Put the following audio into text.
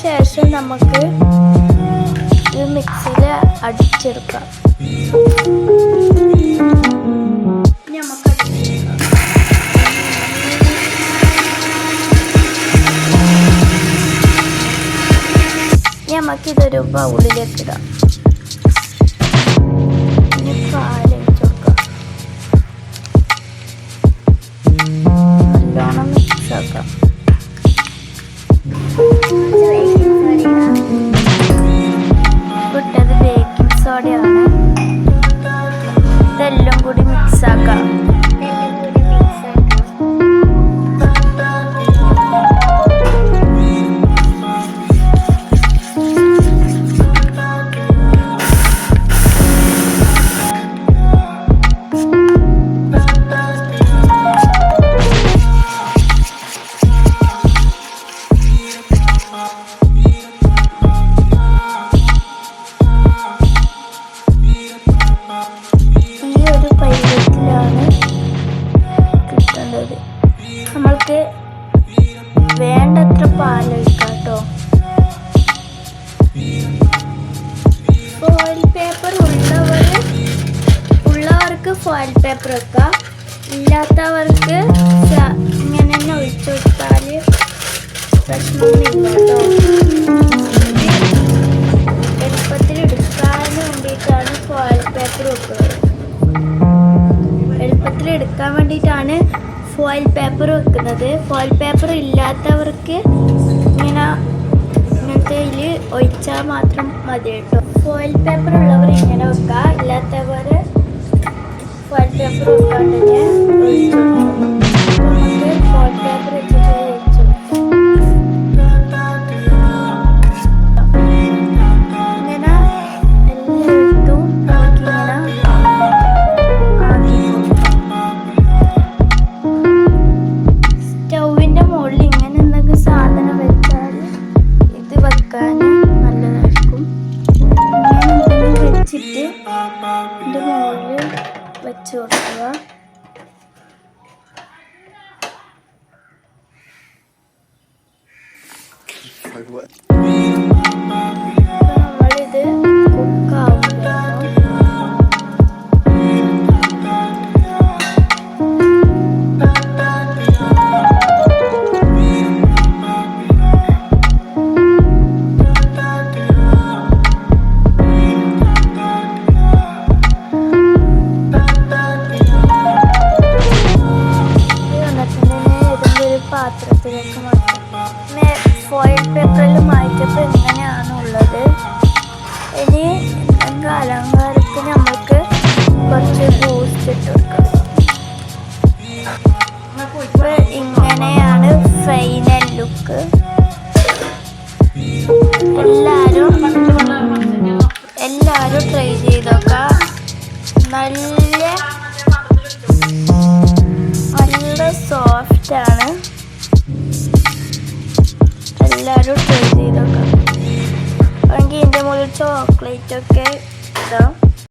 ശേഷം നമുക്ക് ഇത് മിക്സിയിൽ അടിച്ചെടുക്കാം. നമുക്കിതൊരു ബൗളിലേക്ക് ഇടാം. ഇനി പാലൊഴിച്ച് കൊടുക്കാം. നല്ലോണം മിക്സ് ആക്കാം. ഇട്ടത് ബേക്കിംഗ് സോഡയാണ്. ഇതെല്ലാം കൂടി മിക്സ് ആക്കാം. നമ്മൾക്ക് വേണ്ടത്ര പാലൊഴിക്കാം കേട്ടോ. ഫോയിൽ പേപ്പർ ഉള്ളവർക്ക് ഫോയിൽ പേപ്പർ വെക്കാം. ഇല്ലാത്തവർക്ക് ഇങ്ങനെ തന്നെ ഒഴിച്ചു കൊടുത്താൽ പ്രശ്നമൊന്നുമില്ല കേട്ടോ. എളുപ്പത്തിൽ എടുക്കാൻ വേണ്ടിയിട്ടാണ് ഫോയിൽ പേപ്പർ വെക്കുന്നത്. എളുപ്പത്തിൽ എടുക്കാൻ വേണ്ടിയിട്ടാണ് ഫോയിൽ പേപ്പർ വെക്കുന്നത്. ഫോയിൽ പേപ്പർ ഇല്ലാത്തവർക്ക് ഇങ്ങനത്തെ ഇതിൽ ഒഴിച്ചാൽ മാത്രം മതി കേട്ടോ. ഫോയിൽ പേപ്പർ ഉള്ളവർ ഇങ്ങനെ വെക്കുക. ഇല്ലാത്തവർ ഫോയിൽ പേപ്പർ വെക്കാണ്ട് തന്നെ ഒഴിച്ചു. നമുക്ക് ഫോയിൽ പേപ്പർ വെച്ചിട്ട് ഒഴിച്ചു. ഇങ്ങനെ എല്ലായിടത്തും സ്റ്റൗവിൻ്റെ മുകളിൽ ഇങ്ങനെ എന്തെങ്കിലും സാധനം വെച്ചാൽ ഇത് വെക്കാൻ നല്ലതായിരിക്കും. ഇങ്ങനെ എന്തെങ്കിലും വെച്ചിട്ട് ഇതിൻ്റെ മുകളിൽ വെച്ച് കൊടുക്കുക. നമ്മളിത് കുക്കാവുക. പാത്രത്തിലേക്ക് മാറ്റാം. ഫോയിൽ പേപ്പറിൽ മാറ്റിയപ്പോൾ ഇങ്ങനെയാണ് ഉള്ളത്. ഇനി എന്തെങ്കിലും അലങ്കാരത്തിന് നമുക്ക് കുറച്ച് ബൂസ്റ്റ് ഇട്ട് കൊടുക്കാം. ഇപ്പോൾ ഇങ്ങനെയാണ് ഫൈനൽ ലുക്ക്. എല്ലാവരും ട്രൈ ചെയ്ത് നോക്കാം. നല്ല സോഫ്റ്റാണ്. എല്ലാവരും ട്രൈ ചെയ്ത് നോക്കാം. അല്ലെങ്കിൽ ഇതിൻ്റെ മുകളിൽ ചോക്ലേറ്റൊക്കെ ഇടാം.